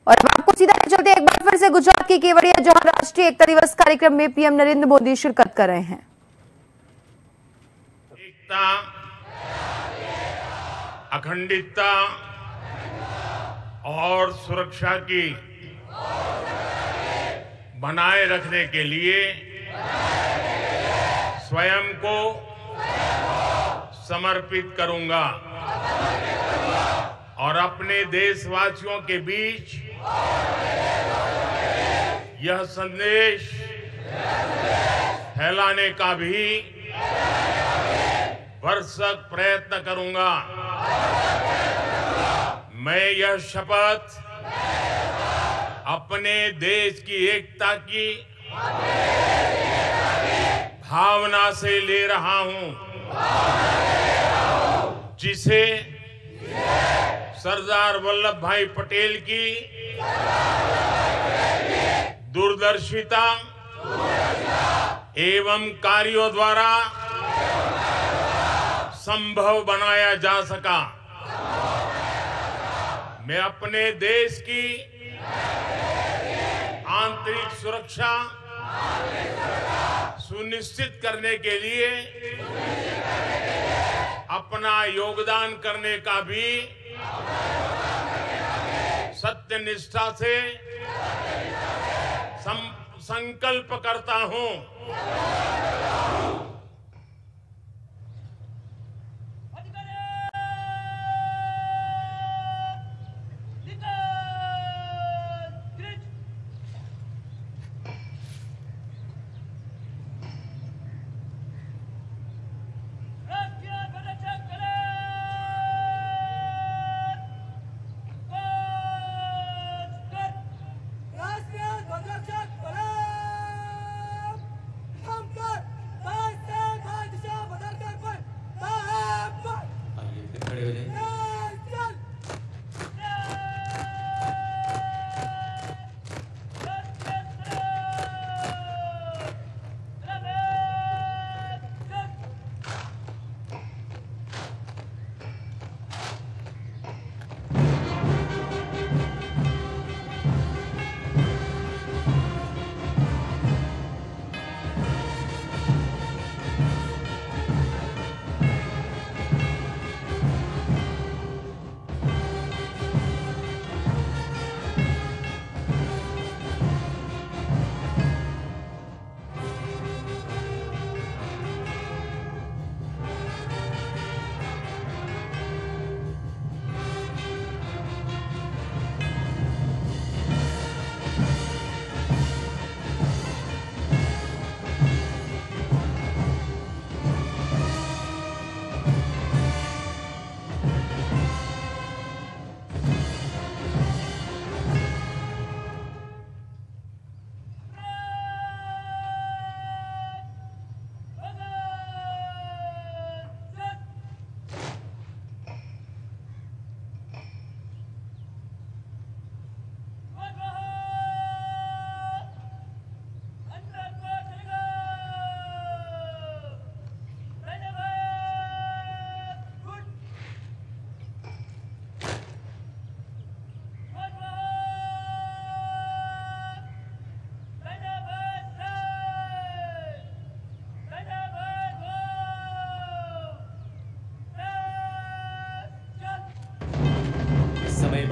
और अब आपको सीधा चलते एक बार फिर से गुजरात की केवड़िया, जहां राष्ट्रीय एकता दिवस कार्यक्रम में पीएम नरेंद्र मोदी शिरकत कर रहे हैं। एकता, अखंडता और सुरक्षा की बनाए रखने के लिए स्वयं को समर्पित करूंगा और अपने देशवासियों के बीच यह संदेश फैलाने का भी भरसक प्रयत्न करूंगा। मैं यह शपथ अपने देश की एकता की भावना से ले रहा हूं, जिसे सरदार वल्लभ भाई पटेल की दूरदर्शिता एवं कार्यों द्वारा संभव बनाया जा सका। मैं अपने देश की आंतरिक सुरक्षा सुनिश्चित करने के लिए अपना योगदान करने का भी सत्यनिष्ठा से संकल्प करता हूं।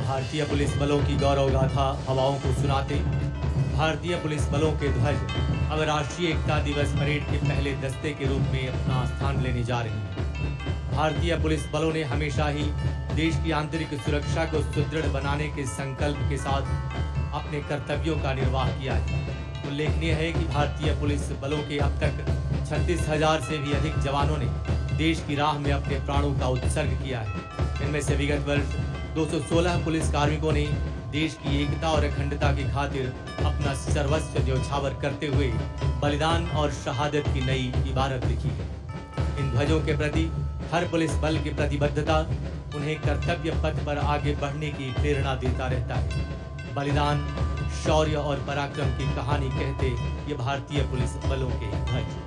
भारतीय पुलिस बलों की गौरव गाथा हवाओं को सुनाते भारतीय पुलिस बलों के ध्वज अब राष्ट्रीय एकता दिवस परेड के पहले दस्ते के रूप में अपना स्थान लेने जा रहे हैं। भारतीय पुलिस बलों ने हमेशा ही देश की आंतरिक सुरक्षा को सुदृढ़ बनाने के संकल्प के साथ अपने कर्तव्यों का निर्वाह किया है। उल्लेखनीय है कि भारतीय पुलिस बलों के अब तक 36,000 से भी अधिक जवानों ने देश की राह में अपने प्राणों का उत्सर्ग किया है। इनमें से विगत वर्ष 216 पुलिस कार्मिकों ने देश की एकता और अखंडता की खातिर अपना सर्वस्व न्यौछावर करते हुए बलिदान और शहादत की नई इबारत लिखी है। इन ध्वजों के प्रति हर पुलिस बल की प्रतिबद्धता उन्हें कर्तव्य पथ पर आगे बढ़ने की प्रेरणा देता रहता है। बलिदान, शौर्य और पराक्रम की कहानी कहते ये भारतीय पुलिस बलों के ध्वज।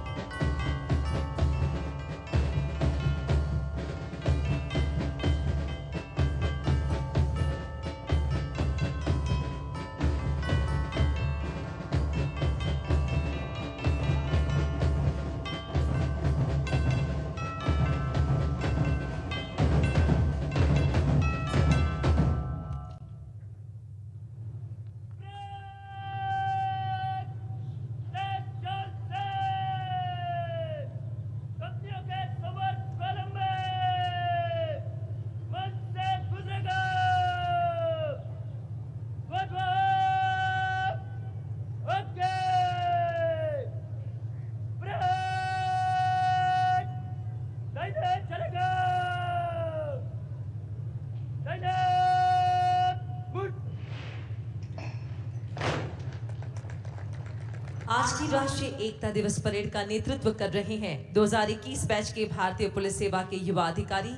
आज की राष्ट्रीय एकता दिवस परेड का नेतृत्व कर रहे हैं 2021 बैच के भारतीय पुलिस सेवा के युवा अधिकारी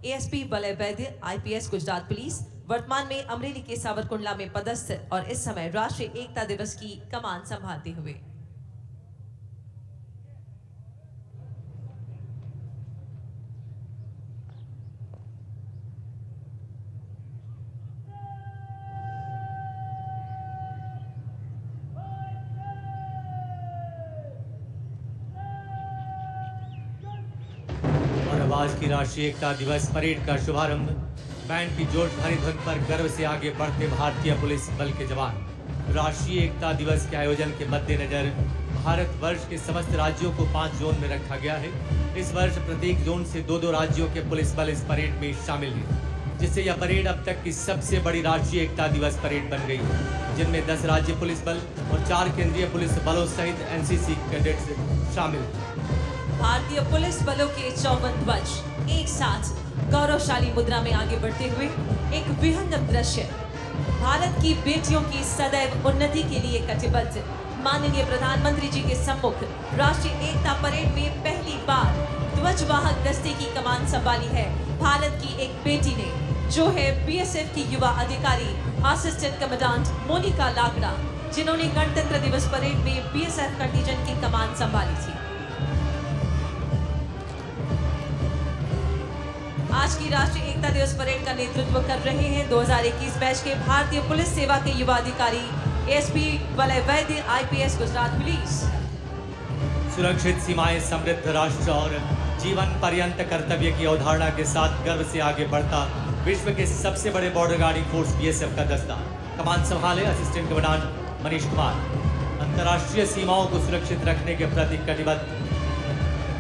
एएसपी वलय वैद्य आईपीएस गुजरात पुलिस, वर्तमान में अमरेली के सावरकुंडला में पदस्थ और इस समय राष्ट्रीय एकता दिवस की कमान संभालते हुए। आज की राष्ट्रीय एकता दिवस परेड का शुभारंभ बैंड की जोशभरी धुन पर गर्व से आगे बढ़ते भारतीय पुलिस बल के जवान। राष्ट्रीय एकता दिवस के आयोजन के मद्देनजर भारत वर्ष के समस्त राज्यों को 5 जोन में रखा गया है। इस वर्ष प्रत्येक जोन से 2-2 राज्यों के पुलिस बल इस परेड में शामिल हैं, जिससे यह परेड अब तक की सबसे बड़ी राष्ट्रीय एकता दिवस परेड बन गई है, जिनमें 10 राज्य पुलिस बल और 4 केंद्रीय पुलिस बलों सहित एनसीसी कैडेट्स शामिल हैं। भारतीय पुलिस बलों के 54 ध्वज एक साथ गौरवशाली मुद्रा में आगे बढ़ते हुए एक विहंगम दृश्य। भारत की बेटियों की सदैव उन्नति के लिए कटिबद्ध माननीय प्रधानमंत्री जी के सम्मुख राष्ट्रीय एकता परेड में पहली बार ध्वजवाहक दस्ते की कमान संभाली है भारत की एक बेटी ने, जो है बीएसएफ की युवा अधिकारी असिस्टेंट कमांडेंट मोनिका लाकड़ा, जिन्होंने गणतंत्र दिवस परेड में बीएसएफ कंटीजेंट की कमान संभाली थी। आज की राष्ट्रीय एकता दिवस परेड का नेतृत्व कर रहे हैं 2021 बैच के भारतीय पुलिस सेवा के युवा अधिकारी एएसपी वलय वैद्य आईपीएस गुजरात पुलिस। सुरक्षित सीमाएं, समृद्ध राष्ट्र और जीवन पर्यंत कर्तव्य की अवधारणा के साथ गर्व से आगे बढ़ता विश्व के सबसे बड़े बॉर्डर गार्डिंग फोर्स बीएसएफ का दस्ता। कमान संभाले असिस्टेंट कमांडेंट मनीष कुमार। अंतर्राष्ट्रीय सीमाओं को सुरक्षित रखने के प्रति कटिबद्ध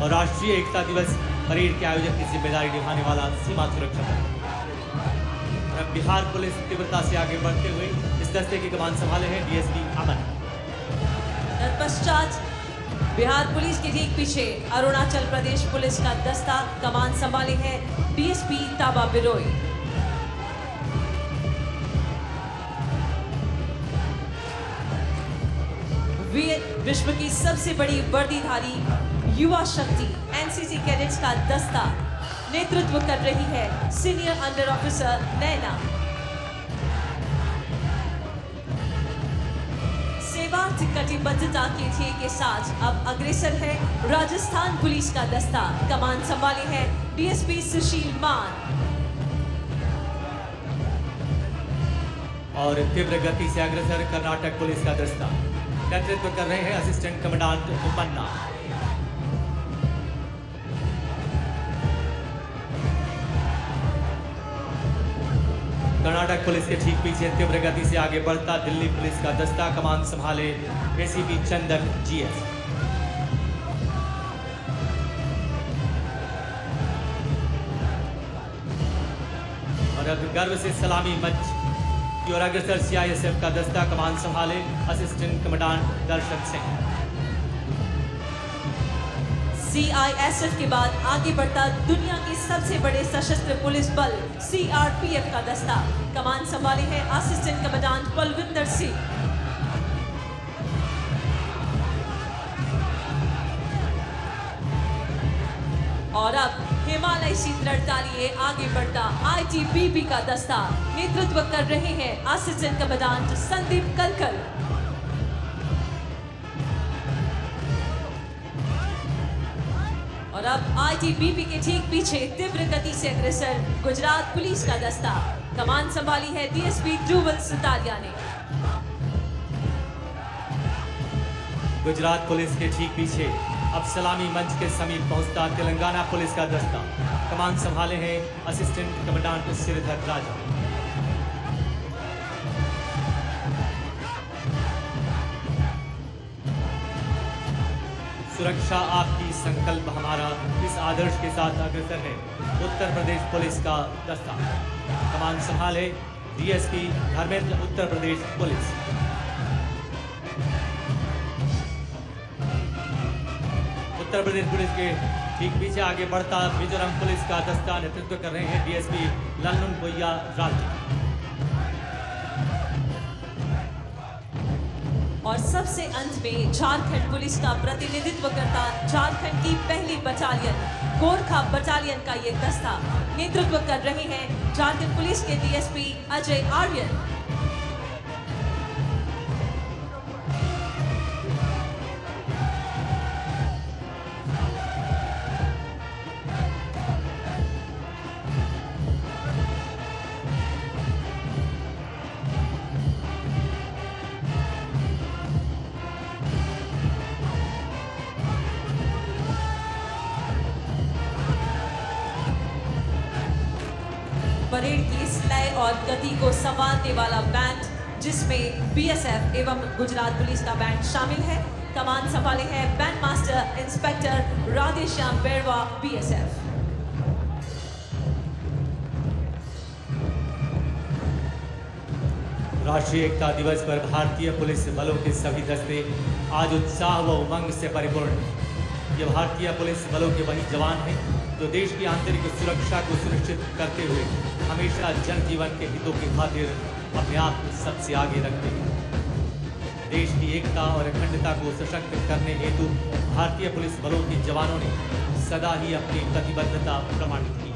और राष्ट्रीय एकता दिवस परेड के आयोजन की जिम्मेदारी निभाने वाला सीमा सुरक्षा बल। बिहार पुलिस तीव्रता से आगे बढ़ते हुए इस दस्ते की कमान संभाले हैं डीएसपी अमन। तत्पश्चात बिहार पुलिस के ठीक पीछे अरुणाचल प्रदेश पुलिस का दस्ता कमान संभाले हैं डीएसपी ताबा बिरोई। विश्व की सबसे बड़ी वर्दीधारी युवा शक्ति एनसीसी कैडेट्स का दस्ता नेतृत्व कर रही है सीनियर अंडर ऑफिसर नैना। सेवार्थ कटिबद्धता के ध्येय के साथ अब अग्रसर है राजस्थान पुलिस का दस्ता। कमान संभाले है डीएसपी सुशील मान। और तीव्र गति से अग्रसर कर्नाटक पुलिस का दस्ता नेतृत्व कर रहे हैं असिस्टेंट कमांडेंट उपन्ना। कर्नाटक पुलिस के ठीक पीछे तीव्र गति से आगे बढ़ता दिल्ली पुलिस का दस्ता। कमान संभाले एसीपी चंदन जीएस। और अब गर्व से सलामी मंच की ओर अग्रसर सीआईएसएफ का दस्ता। कमान संभाले असिस्टेंट कमांडेंट दर्शन सिंह। सीआईएसएफ के बाद आगे बढ़ता दुनिया के सबसे बड़े सशस्त्र पुलिस बल सीआरपीएफ का दस्ता। कमान संभाले है असिस्टेंट कमांडेंट बलविंदर सिंह। और अब हिमालय से दृढ़ता लिए आगे बढ़ता आईटीबीपी का दस्ता नेतृत्व कर रहे हैं असिस्टेंट कमांडेंट संदीप कलकल। और अब आईटीबीपी के ठीक पीछे तीव्र गति से अग्रसर गुजरात पुलिस का दस्ता। कमान संभाली है डीएसपी ध्रुवल सुतारिया ने। गुजरात पुलिस के ठीक पीछे अब सलामी मंच के समीप पहुंचता तेलंगाना पुलिस का दस्ता। कमान संभाले हैं असिस्टेंट कमांडेंट श्रीधर राजा। सुरक्षा आपकी संकल्प हमारा, इस आदर्श के साथ अग्रसर है उत्तर प्रदेश पुलिस का दस्ता। कमान संभाले DSP Dharmendra, Uttar Pradesh police. Uttar Pradesh police के ठीक पीछे आगे बढ़ता मिजोरम पुलिस का दस्ता नेतृत्व कर रहे हैं डीएसपी लल्नुन बोया राज। और सबसे अंत में झारखंड पुलिस का प्रतिनिधित्व करता झारखंड की पहली बटालियन गोरखा बटालियन का ये दस्ता नेतृत्व कर रहे हैं झारखंड पुलिस के डीएसपी अजय आर्यन। परेड की इस लय और गति को संवारने वाला बैंड, जिसमें बीएसएफ एवं गुजरात पुलिस का बैंड शामिल है। कमान संभाले हैं बैंड मास्टर इंस्पेक्टर राधेश्याम बेरवा बीएसएफ। राष्ट्रीय एकता दिवस पर भारतीय पुलिस बलों के सभी दस्ते आज उत्साह व उमंग से परिपूर्ण हैं। ये भारतीय पुलिस बलों के वही जवान हैं जो देश की आंतरिक सुरक्षा को सुनिश्चित करते हुए हमेशा जनजीवन के हितों की खातिर अपने आप को सबसे आगे रखते हैं। देश की एकता और अखंडता को सशक्त करने हेतु भारतीय पुलिस बलों के जवानों ने सदा ही अपनी प्रतिबद्धता प्रमाणित की।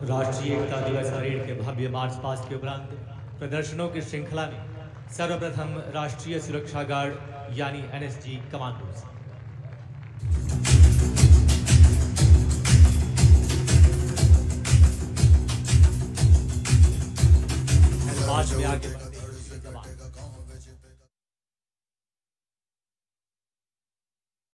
राष्ट्रीय एकता दिवस परेड के भव्य मार्च पास्ट के उपरांत प्रदर्शनों की श्रृंखला में सर्वप्रथम राष्ट्रीय सुरक्षा गार्ड यानी एनएसजी कमांडोज